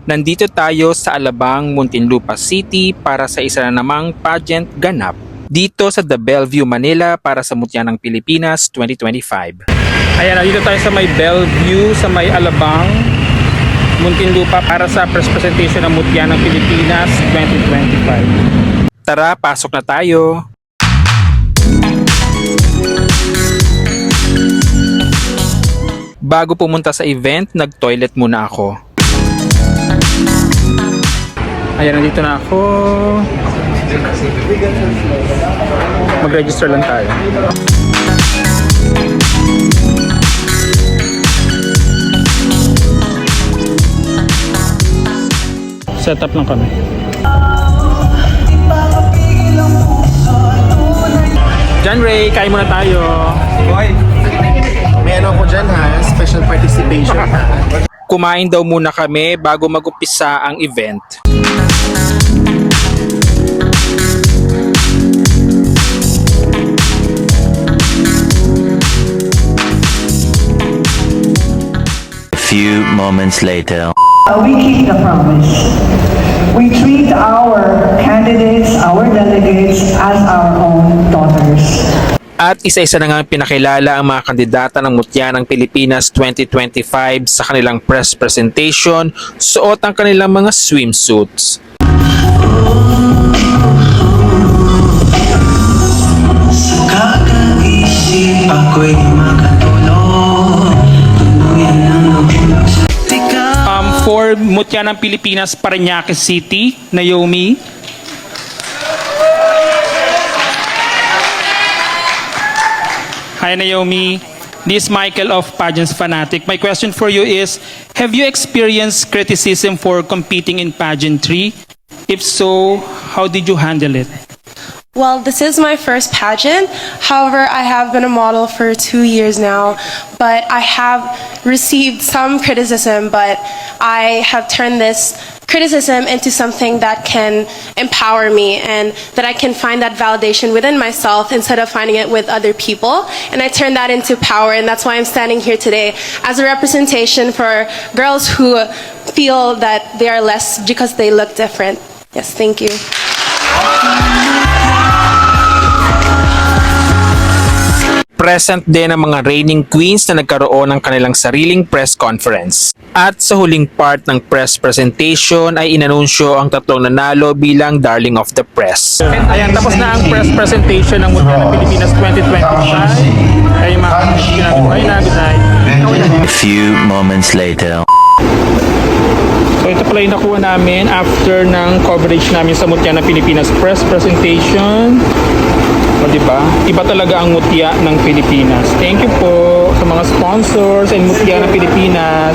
Nandito tayo sa Alabang, Muntinlupa City para sa isa na namang pageant ganap dito sa The Bellevue, Manila para sa Mutya ng Pilipinas 2025. Ayan, nandito tayo sa may Bellevue, sa may Alabang, Muntinlupa para sa press presentation ng Mutya ng Pilipinas 2025. Tara, pasok na tayo! Bago pumunta sa event, nag-toilet muna ako. Ayan, nandito na ako. Mag-register lang tayo. Set up lang kami. John Ray, kain muna tayo. Hoy! May ano ko dyan ha, special participation ha. Kumain daw muna kami bago mag-umpisa ang event. A few moments later. We keep the promise. We treat our candidates, our delegates as our own daughters. At isa-isa na nga pinakilala ang mga kandidata ng Mutya ng Pilipinas 2025 sa kanilang press presentation, suot ang kanilang mga swimsuits. Kakaisip ako'y makatulog. Tuluyan ang nahulog sa For Mutya ng Pilipinas, Parañaque City, Naomi. Hi Naomi, this is Michael of Pageants Fanatic. My question for you is, have you experienced criticism for competing in pageantry? If so, how did you handle it? Well, this is my first pageant. However, I have been a model for 2 years now, but I have received some criticism, but I have turned this criticism into something that can empower me and that I can find that validation within myself instead of finding it with other people. And I turn that into power, and that's why I'm standing here today as a representation for girls who feel that they are less because they look different. Yes, thank you. Present din ang mga reigning queens na nagkaroon ng kanilang sariling press conference. At sa huling part ng press presentation ay inanunsyo ang tatlong nanalo bilang Darling of the Press. Ayan, tapos na ang press presentation ng Mutya ng Pilipinas 2025. Ay mga kaibigan natin. Ay na, good night. A few moments later. So ito pala yung nakuha namin after ng coverage namin sa Mutya ng Pilipinas press presentation. O diba? Iba talaga ang Mutya ng Pilipinas. Thank you po sa mga sponsors and Mutya ng Pilipinas.